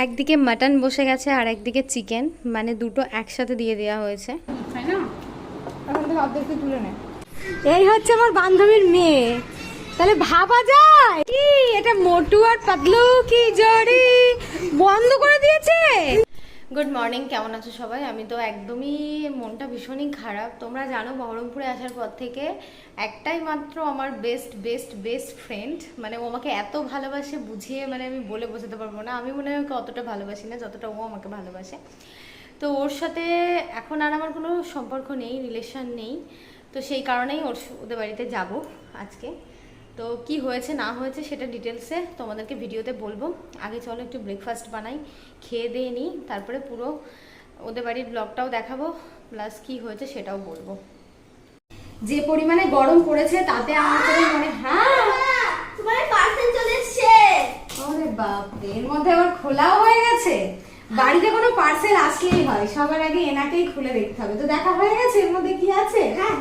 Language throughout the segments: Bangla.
একদিকে মাটন বসে গেছে আর একদিকে চিকেন, মানে দুটো একসাথে দিয়ে দেওয়া হয়েছে, তাই না? এখন থেকে অর্ধেকটা তুলে নে। এই হচ্ছে আমার বান্ধবীর মেয়ে, তাহলে ভাবা যায় কি এটা মোটু আর পাতলু কি জড়ি বন্ধ করে দিয়েছে। গুড মর্নিং, কেমন আছো সবাই? আমি তো একদমই মনটা ভীষণই খারাপ। তোমরা জানো বহরমপুরে আসার পর থেকে একটাই মাত্র আমার বেস্ট বেস্ট বেস্ট ফ্রেন্ড, মানে ও আমাকে এত ভালোবাসে, বুঝিয়ে মানে আমি বলে বোঝাতে পারবো না। আমি মনে হয় ওকে অতটা ভালোবাসি না যতটা ও আমাকে ভালোবাসে। তো ওর সাথে এখন আর আমার কোনো সম্পর্ক নেই, রিলেশন নেই। তো সেই কারণেই ওদের বাড়িতে যাব আজকে। তো কি হয়েছে না হয়েছে সেটা ডিটেলসে তোমাদেরকে ভিডিওতে বলবো। আগে চলো একটু ব্রেকফাস্ট বানাই, খেয়ে দিয়ে নিই, তারপরে পুরো ওদের বাড়ির ব্লগটাও দেখাবো, প্লাস কি হয়েছে সেটাও বলবো। যে পরিমাণে গরম পড়েছে তাতে আমার তো মানে তোমার পার্সেল চলে এসেছে। ওরে বাপ রে, এর মধ্যে আবার খোলাও হয়ে গেছে। বাড়িতে কোনো পার্সেল আসলেই হয় সবার আগে এনাকেই খুলে দেখতে হবে। তো দেখা হয়ে গেছে এর মধ্যে কি আছে? হ্যাঁ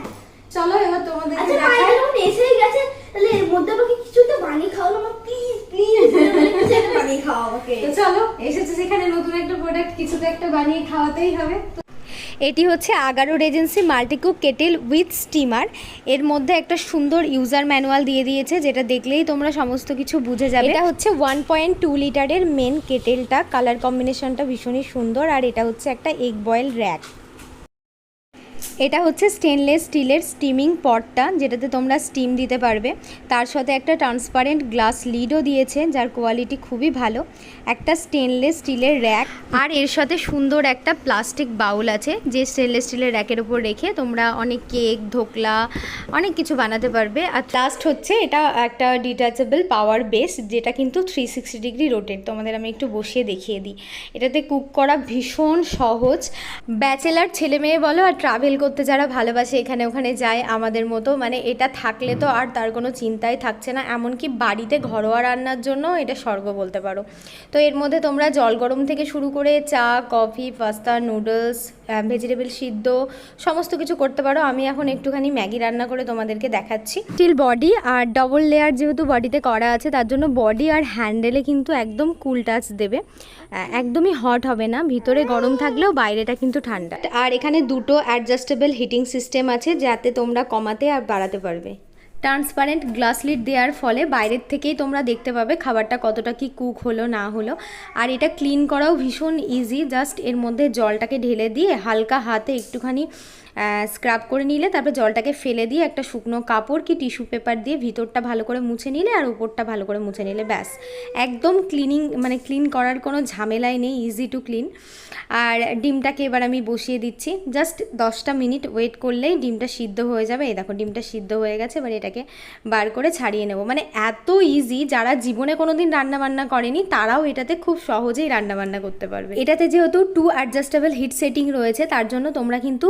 চলো এবার তোমাদের আচ্ছা মায়ের যখন এসেই গেছে, তাহলে এর মধ্যে আমাকে কিছু তো বানিয়ে খাওয়ালো, আমার প্লিজ প্লিজ কিছু একটা বানিয়ে খাওয়া আমাকে। তো চলো, এসেছে সেখানে নতুন একটা প্রোডাক্ট, কিছু তো একটা বানিয়ে খাওয়াতেই হবে। এটি হচ্ছে Agaro Regency মাল্টিকুক kettle with steamer. এর মধ্যে একটা সুন্দর ইউজার ম্যানুয়াল দিয়ে দিয়েছে, যেটা দেখলেই তোমরা সমস্ত কিছু বুঝে যাবে। এটা হচ্ছে 1.2 লিটারের মেন কেটেলটা, কালার কম্বিনেশনটা ভীষণই সুন্দর। আর এটা হচ্ছে একটা এগ বয়েল র্যাক। এটা হচ্ছে স্টেনলেস স্টিলের স্টিমিং পটটা, যেটাতে তোমরা স্টিম দিতে পারবে। তার সাথে একটা ট্রান্সপারেন্ট গ্লাস লিডও দিয়েছে, যার কোয়ালিটি খুবই ভালো। একটা স্টেনলেস স্টিলের র্যাক, আর এর সাথে সুন্দর একটা প্লাস্টিক বাউল আছে, যে স্টেনলেস স্টিলের র্যাকের উপর রেখে তোমরা অনেক কেক, ধোকলা, অনেক কিছু বানাতে পারবে। আর লাস্ট হচ্ছে এটা একটা ডিটাচেবল পাওয়ার বেস, যেটা কিন্তু 360 ডিগ্রি রোটেট। তোমাদের আমি একটু বসিয়ে দেখিয়ে দিই। এটাতে কুক করা ভীষণ সহজ। ব্যাচেলার ছেলে মেয়ে বলো আর ট্রাভেল করতে যারা ভালোবাসে, এখানে ওখানে যায় আমাদের মতো, মানে এটা থাকলে তো আর তার কোনো চিন্তাই থাকছে না। এমনকি বাড়িতে ঘরোয়া রান্নার জন্য এটা স্বর্গ বলতে পারো। তো এর মধ্যে তোমরা জল গরম থেকে শুরু করে চা, কফি, পাস্তা, নুডলস, ভেজিটেবল সিদ্ধ সমস্ত কিছু করতে পারো। আমি এখন একটুখানি ম্যাগি রান্না করে তোমাদেরকে দেখাচ্ছি। স্টিল বডি আর ডবল লেয়ার যেহেতু বডিতে করা আছে, তার জন্য বডি আর হ্যান্ডেলে কিন্তু একদম কুল টাচ দেবে, একদমই হট হবে না। ভিতরে গরম থাকলেও বাইরেটা কিন্তু ঠান্ডা। আর এখানে দুটো অ্যাডজাস্টেবল হিটিং সিস্টেম আছে, যাতে তোমরা কমাতে আর বাড়াতে পারবে। ট্রান্সপারেন্ট গ্লাস লিড দেওয়ার ফলে বাইরের থেকেই তোমরা দেখতে পাবে খাবারটা কতটা কি কুক হলো না হলো। আর এটা ক্লিন করাও ভীষণ ইজি। জাস্ট এর মধ্যে জলটাকে ঢেলে দিয়ে হালকা হাতে একটুখানি স্ক্রাব করে নিলে, তারপর জলটাকে ফেলে দিয়ে একটা শুকনো কাপড় কি টিস্যু পেপার দিয়ে ভিতরটা ভালো করে মুছে নিলে আর উপরটা ভালো করে মুছে নিলে ব্যাস, একদম ক্লিনিং, মানে ক্লিন করার কোনো ঝামেলাই নেই, ইজি টু ক্লিন। আর ডিমটাকে এবার আমি বসিয়ে দিচ্ছি। জাস্ট 10টা মিনিট ওয়েট করলেই ডিমটা সিদ্ধ হয়ে যাবে। এই দেখো ডিমটা সিদ্ধ হয়ে গেছে। এবার এটাকে বার করে ছাড়িয়ে নেব। মানে এত ইজি, যারা জীবনে কোনোদিন রান্নাবান্না করেনি তারাও এটাতে খুব সহজেই রান্নাবান্না করতে পারবে। এটাতে যেহেতু 2 অ্যাডজাস্টেবল হিট সেটিং রয়েছে, তার জন্য তোমরা কিন্তু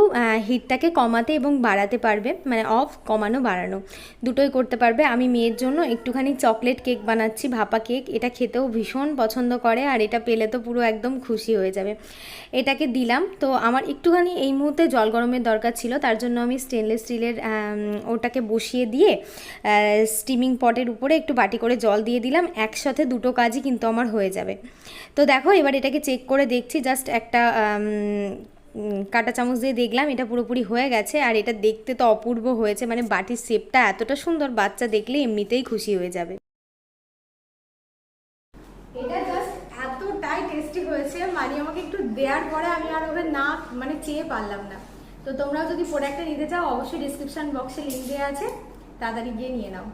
হিটটাকে কমাতে এবং বাড়াতে পারবে, মানে অফ, কমানো, বাড়ানো দুটোই করতে পারবে। আমি মেয়ের জন্য একটুখানি চকলেট কেক বানাচ্ছি, ভাপা কেক। এটা খেতেও ভীষণ পছন্দ করে, আর এটা পেলে তো পুরো একদম খুশি হয়ে যাবে। এটাকে দিলাম। তো আমার একটুখানি এই মুহূর্তে জল গরমের দরকার ছিল, তার জন্য আমি স্টেনলেস স্টিলের ওটাকে বসিয়ে দিয়ে স্টিমিং পটের উপরে একটু বাটি করে জল দিয়ে দিলাম। একসাথে দুটো কাজই কিন্তু আমার হয়ে যাবে। তো দেখো এবার এটাকে চেক করে দেখছি, জাস্ট একটা কাঁটা চামচ দিয়ে দেখলাম এটা পুরোপুরি হয়ে গেছে। আর এটা দেখতে তো অপূর্ব হয়েছে, মানে বাটির শেপটা এতটা সুন্দর, বাচ্চা দেখলে এমনিতেই খুশি হয়ে যাবে। এটা জাস্ট এতটাই টেস্টি হয়েছে, মানে আমাকে একটু দেওয়ার পরে আমি আর ওভাবে না মানে চেয়ে পারলাম না। তো তোমরাও যদি প্রোডাক্টটা নিতে চাও, অবশ্যই ডিসক্রিপশন বক্সে লিঙ্ক দেওয়া আছে, তাড়াতাড়ি গিয়ে নিয়ে নাও।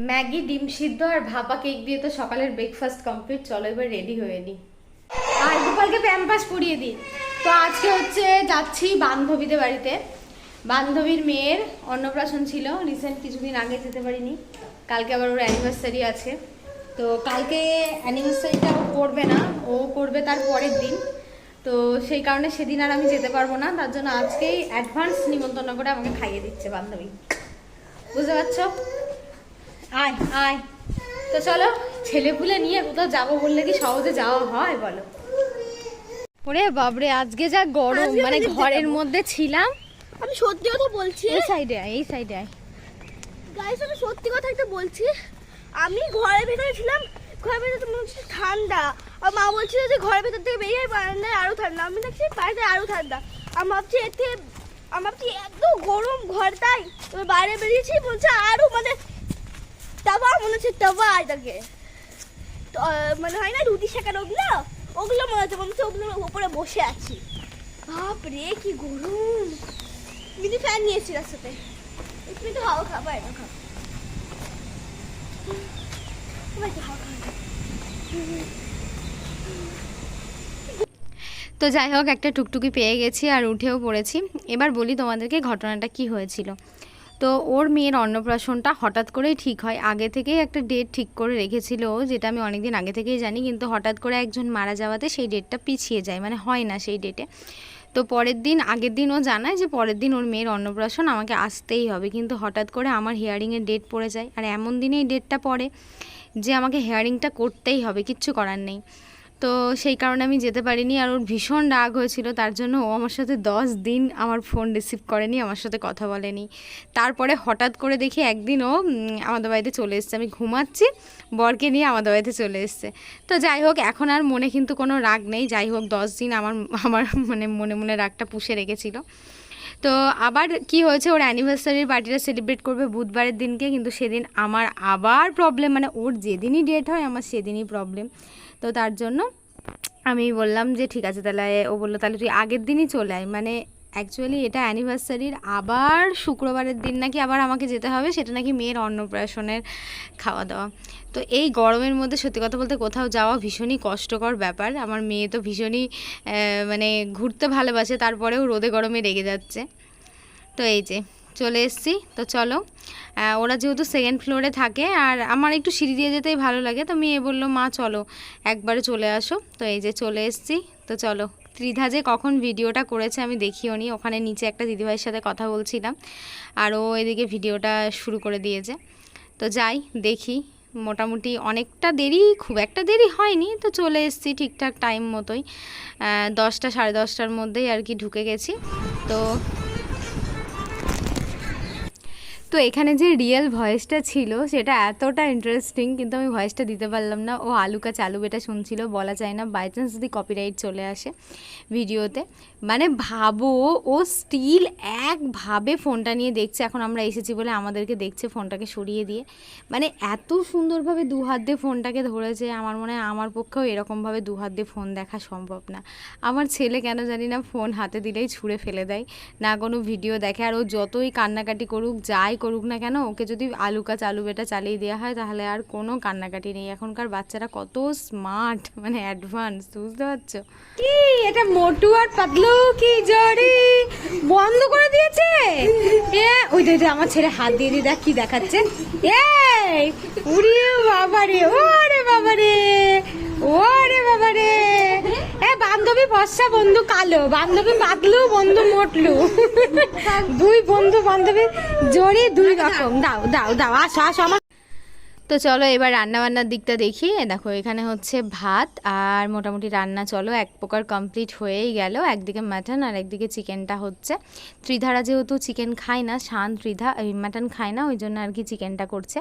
ম্যাগি, ডিম সিদ্ধ আর ভাপা কেক দিয়ে তো সকালের ব্রেকফাস্ট কমপ্লিট। চলো এবার রেডি হয়ে নিই আর গোপালকে প্যাম্পাস পরিয়ে দিই। তো আজকে হচ্ছে যাচ্ছি বান্ধবীদের বাড়িতে। বান্ধবীর মেয়ের অন্নপ্রাশন ছিল, রিসেন্ট কিছুদিন আগে যেতে পারিনি। কালকে আবার ওর অ্যানিভার্সারি আছে। তো কালকে অ্যানিভার্সারিটা ও করবে না, ও করবে তার পরের দিন। তো সেই কারণে সেদিন আর আমি যেতে পারবো না, তার জন্য আজকেই অ্যাডভান্স নিমন্ত্রণ করে আমাকে খাইয়ে দিচ্ছে বান্ধবী। বুঝতে পারছো? আয় আয়। তো চলো, ছেলেপুলে নিয়ে কোথাও যাবো বললে কি সহজে যাওয়া হয় বলো? ওরে বাবরে, আজকে যা গরম, মানে ঘরের মধ্যে ছিলাম। আমি সত্যি কথা বলছি, এই সাইডে আয়, এই সাইডে আয়। গাইস আমি সত্যি কথা একটা বলছি, আমি ঘরের ভিতরে ছিলাম, ঘরের ভিতরে তো মনে হচ্ছে ঠান্ডা, আর মা বলছিল যে ঘরের ভিতর থেকে বেরিয়ে বারান্দায় আরো ঠান্ডা। আমি দেখছি বাইরে আরো ঠান্ডা, আমি ভাবছি এত গরম ঘর, তাই এবার বাইরে বেরিয়েছি, বলছে আরো মানে তাওয়া, মনে হচ্ছে তাওয়া এটাকে মানে হয় না রুটি শেখার ওগুলো মনে হচ্ছে ওগুলোর উপরে বসে আছি। বাপরে কি গরম। মিনি ফ্যান নিয়েছি রাস্তাতে, একটু একটু হাওয়া খাবা, এটা খাবো একটু হাওয়া খাবো। তো যাই হোক, একটা টুকটুকি পেয়ে গেছি আর উঠেও পড়েছি। এবার বলি তোমাদেরকে ঘটনাটা কি হয়েছিল। তো ওর মেয়ের অন্নপ্রাশনটা হঠাৎ করেই ঠিক হয়, আগে থেকেই একটা ডেট ঠিক করে রেখেছিল, যেটা আমি অনেক দিন আগে থেকেই জানি, কিন্তু হঠাৎ করে একজন মারা যাওয়াতে সেই ডেটটা পিছিয়ে যায়, মানে হয় না সেই ডেটে। তো আগের দিন ও জানায় যে পরের দিন ওর মেয়ের অন্নপ্রাশন, আমাকে আসতেই হবে, কিন্তু হঠাৎ করে আমার হিয়ারিংয়ের ডেট পড়ে যায়, আর এমন দিনেই ডেটটা পড়ে যে আমাকে হিয়ারিংটা করতেই হবে, কিচ্ছু করার নেই। তো সেই কারণে আমি যেতে পারিনি, আর ওর ভীষণ রাগ হয়েছিল, তার জন্য ও আমার সাথে 10 দিন আমার ফোন রিসিভ করেনি, আমার সাথে কথা বলেনি। তারপরে হঠাৎ করে দেখি একদিন ও আমাদের বাড়িতে চলে এসছে, আমি ঘুমাচ্ছি, বরকে নিয়ে আমাদের বাড়িতে চলে এসছে। তো যাই হোক, এখন আর মনে কিন্তু কোনো রাগ নেই। যাই হোক, 10 দিন আমার মানে মনে রাগটা পুষে রেখেছিল। তো আবার কি হয়েছে, ওর অ্যানিভার্সারির পার্টিটা সেলিব্রেট করবে বুধবারের দিনকে, কিন্তু সেদিন আমার আবার প্রবলেম, মানে ওর যেদিনই ডেট হয় আমার সেদিনই প্রবলেম। তো তার জন্য আমি বললাম যে ঠিক আছে, তাহলে ও বললো তাহলে তুই আগের দিনই চলে আয়। মানে অ্যাকচুয়ালি এটা অ্যানিভার্সারির আবার শুক্রবারের দিন নাকি আবার আমাকে যেতে হবে, সেটা নাকি মেয়ের অন্নপ্রাশনের খাওয়া দাওয়া। তো এই গরমের মধ্যে সত্যি কথা বলতে কোথাও যাওয়া ভীষণই কষ্টকর ব্যাপার। আমার মেয়ে তো ভীষণই মানে ঘুরতে ভালোবাসে, তারপরেও রোদে গরমে রেগে যাচ্ছে। তো এই যে চলে এসেছি। তো চলো, ওরা যেহেতু সেকেন্ড ফ্লোরে থাকে আর আমার একটু সিঁড়ি দিয়ে যেতেই ভালো লাগে, তো মেয়ে বললো মা চলো একবারে চলে আসো। তো এই যে চলে এসেছি। তো চলো, ত্রিধা যে কখন ভিডিওটা করেছে আমি দেখিও নি, ওখানে নিচে একটা দিদিভাইয়ের সাথে কথা বলছিলাম আর ও এদিকে ভিডিওটা শুরু করে দিয়েছে। তো যাই দেখি, মোটামুটি অনেকটা দেরি, খুব একটা দেরি হয়নি, তো চলে এসেছি ঠিকঠাক টাইম মতোই, 10টা 10:30টার মধ্যেই আর কি ঢুকে গেছি। তো এখানে যে রিয়েল ভয়েসটা ছিল সেটা এতটা ইন্টারেস্টিং, কিন্তু আমি ভয়েসটা দিতে পারলাম না। ও আলুকা চালু বেটা শুনছিল, বলা যায় না, বাই চান্স যদি কপিরাইট চলে আসে ভিডিওতে। মানে ভাবো, ও স্টিল একভাবে ফোনটা নিয়ে দেখছে, এখন আমরা এসেছি বলে আমাদেরকে দেখছে ফোনটাকে সরিয়ে দিয়ে, মানে এত সুন্দরভাবে দু হাত দিয়ে ফোনটাকে ধরেছে। আমার মনে হয় আমার পক্ষেও এরকমভাবে দু হাত দিয়ে ফোন দেখা সম্ভব না। আমার ছেলে কেন জানি না ফোন হাতে দিলেই ছুঁড়ে ফেলে দেয়, না কোনো ভিডিও দেখে। আর ও যতই কান্নাকাটি করুক, যাই করুক না কেন, ওকে যদি আলুকা চালু বেটা চালিয়ে দেওয়া হয় তাহলে আর কোনো কান্নাকাটি নেই। এখনকার বাচ্চারা কত স্মার্ট, মানে অ্যাডভান্স, বুঝতে পারছো? কি এটা মোটু আর পাতলু কি জড়ি বন্ধ করে দিয়েছে। ওই তো আমার ছেলে হাত দিয়ে দিয়ে দেখ কি দেখাচ্ছে। এই উড়ি বাবারে, ওরে বাবারে, ওরে বাবারে। বান্ধবী ফর্সা, বন্ধু কালো, বান্ধবী পাতলু, বন্ধু মোটলু, দুই বন্ধু বান্ধবী জড়ি দুই রকম। দাও দাও দাও, আসো আসো আমার। তো চলো এবার রান্নাবান্নার দিকটা দেখি। দেখো এখানে হচ্ছে ভাত আর মোটামুটি রান্না চলো এক প্রকার কমপ্লিট হয়েই গেল। একদিকে মাটন আর একদিকে চিকেনটা হচ্ছে। ত্রিধারা যেহেতু চিকেন খায় না, ত্রিধা মাটন খায় না, ওই জন্য আর কি চিকেনটা করছে।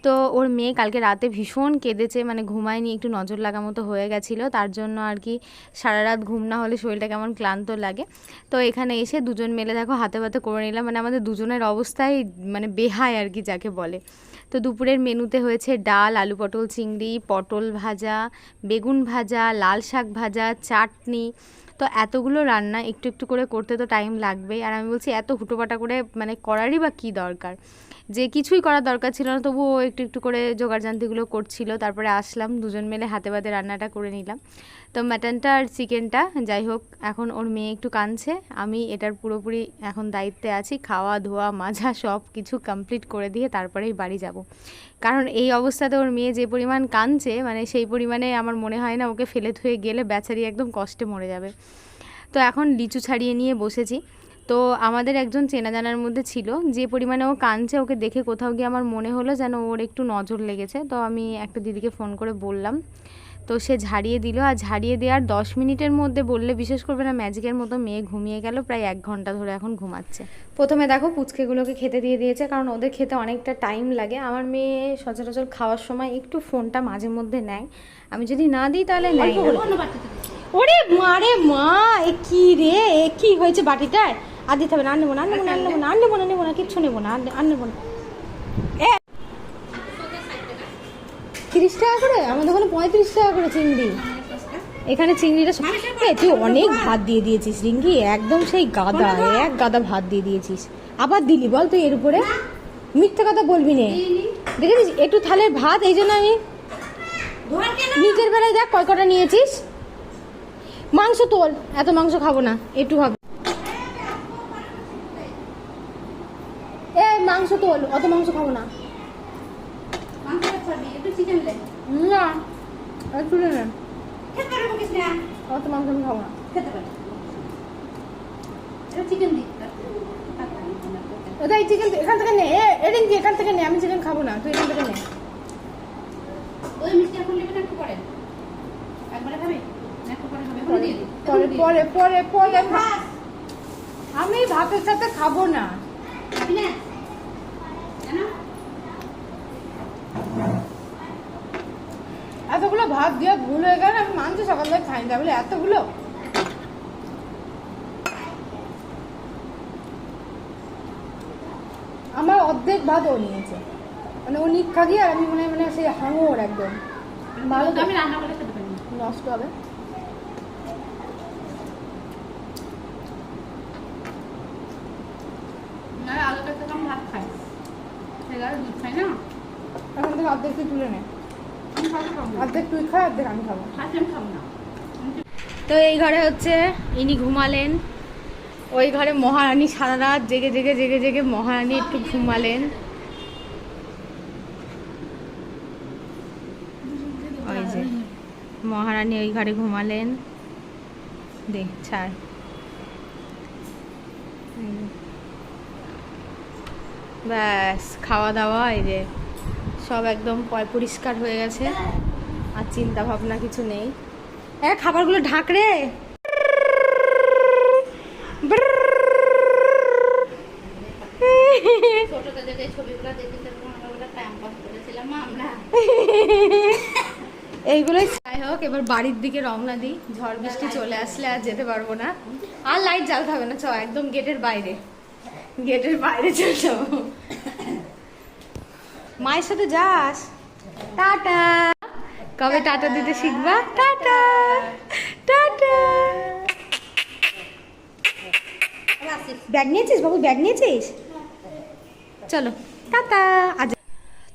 তো ওর মেয়ে কালকে রাতে ভীষণ কেঁদেছে, মানে ঘুমায়নি, একটু নজর লাগা মতো হয়ে গেছিলো, তার জন্য আর কি সারা রাত ঘুম না হলে শরীরটা কেমন ক্লান্ত লাগে। তো এখানে এসে দুজন মিলে দেখো হাতে পাতে করে নিলাম, মানে আমাদের দুজনের অবস্থায় মানে বেহায় আর কি যাকে বলে। তো দুপুরের মেনুতে হয়েছে ডাল, আলু পটল চিংড়ি, পটল ভাজা, বেগুন ভাজা, লাল শাক ভাজা, চাটনি। তো এতগুলো রান্না একটু একটু করে করতে তো টাইম লাগবেই, আর আমি বলছি এত হুটোপাটা করে মানে করারই বা কী দরকার, যে কিছুই করার দরকার ছিল না, তবুও একটু একটু করে জোগাড়জান্তিগুলো করছিল। তারপরে আসলাম, দুজন মিলে হাতে পাতে রান্নাটা করে নিলাম। তো মাটনটা আর চিকেনটা, যাই হোক এখন ওর মেয়ে একটু কাঁদছে, আমি এটার পুরোপুরি এখন দায়িত্বে আছি, খাওয়া ধোয়া মাজা সব কিছু কমপ্লিট করে দিয়ে তারপরেই বাড়ি যাব। কারণ এই অবস্থাতে ওর মেয়ে যে পরিমাণ কাঁদছে, মানে সেই পরিমাণে আমার মনে হয় না ওকে ফেলে থুয়ে গেলে বেচারি একদম কষ্টে মরে যাবে। তো এখন লিচু ছাড়িয়ে নিয়ে বসেছি। তো আমাদের একজন চেনা জানার মধ্যে ছিল, যে পরিমাণে ও কাঁদছে ওকে দেখে কোথাও গিয়ে আমার মনে হলো যেন ওর একটু নজর লেগেছে। তো আমি একটা দিদিকে ফোন করে বললাম, তো সে ঝাড়িয়ে দিল, আর ঝাড়িয়ে দেওয়ার 10 মিনিটের মধ্যে বললে বিশ্বাস করবে না, ম্যাজিকের মতো মেয়ে ঘুমিয়ে গেল। প্রায় 1 ঘন্টা ধরে এখন ঘুমাচ্ছে। প্রথমে দেখো পুচকেগুলোকে খেতে দিয়ে দিয়েছে, কারণ ওদের খেতে অনেকটা টাইম লাগে। আমার মেয়ে সচরাচর খাওয়ার সময় একটু ফোনটা মাঝে মধ্যে নেয়, আমি যদি না দিই তাহলে নেয় না। ওরে মারে মা, এ কি রে, এ কি হয়েছে বাটিটায়? আর দিতে হবে না, আর নেবো না, আর নেবো না, আর নেবো না, আর নেবো না, নেবো না, কিচ্ছু নেবো না, আর নেবো না। 30 টাকা করে, আমাদের ওখানে 35 টাকা করে চিংড়ি। এখানে চিংড়িটা তুই অনেক ভাত দিয়ে দিয়েছিস রিঙ্কি, একদম সেই গাদা, এক গাদা ভাত দিয়ে দিয়েছিস। আবার দিলি বল তুই এর উপরে? মিথ্যে কথা বলবি নে, দেখেছিস একটু থালের ভাত, এই জন্য আমি নিজের বেলায় দেখ কয় কটা নিয়েছিস। মাংস তোল, এত মাংস খাবো না, একটু হবে। মাংস তোল, অত মাংস খাবো না। না একটু নে, অত মাংস আমি খাবো না। এই চিকেন এখান থেকে নে, এখান থেকে নে, আমি চিকেন খাবো না, তুই এখান থেকে নে। পরে পরে পরে আমি ভাতের সাথে খাবো না। এতগুলো ভাত দিয়ে ভুল হয়ে গেল, আমি মাংস সকালবেলা খাই না বলে এতগুলো। আমার অর্ধেক ভাত ও নিয়েছে, মানে ও নিক্ষা দিয়ে, আর আমি মানে সেই হাঙর একদম ভালো, আমি রান্না করে খেতে পারি, নষ্ট হবে। ভাত খাই, দুধ খাই না, এখন থেকে অর্ধেক তুই তুলে নে, অর্ধেক তুই খা, অর্ধেক আমি খাবো। তো এই ঘরে হচ্ছে ইনি ঘুমালেন, ওই ঘরে মহারানী সারা রাত জেগে জেগে জেগে জেগে মহারানী একটু ঘুমালেন। ওই যে মহারানী ওই ঘরে ঘুমালেন, দে ছাড়। ব্যাস খাওয়া দাওয়া এই যে সব একদম পরিষ্কার হয়ে গেছে, আর চিন্তা ভাবনা কিছু নেই। খাবারগুলো ঢাক রে। এইগুলোই। যাই হোক, এবার বাড়ির দিকে রওনা দিই, ঝড় বৃষ্টি চলে আসলে আর যেতে পারবো না। আর লাইট জ্বালতে হবে না, চ একদম গেটের বাইরে, গেটের বাইরে চল যাবো। মায়ের সাথে যাস। টাটা। কবে টাটা দিতে শিখবা? Tata tata. ব্যাগ নিয়েছিস বাবু, ব্যাগ নিয়েছিস? চলো টাটা। আজ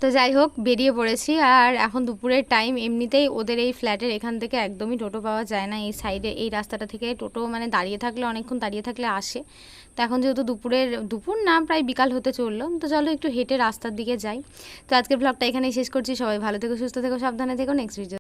তো যাই হোক বেরিয়ে পড়েছি, আর এখন দুপুরের টাইম। এমনিতেই ওদের এই ফ্ল্যাটের এখান থেকে একদমই টোটো পাওয়া যায় না, এই সাইডে এই রাস্তাটা থেকে টোটো মানে দাঁড়িয়ে থাকলে, অনেকক্ষণ দাঁড়িয়ে থাকলে আসে। তো এখন যেহেতু দুপুর না প্রায় বিকাল হতে চললো, তো চলো একটু হেঁটে রাস্তার দিকে যাই। তো আজকের ব্লগটা এখানেই শেষ করছি। সবাই ভালো থেকো, সুস্থ থেকো, সাবধানে থেকো। Next video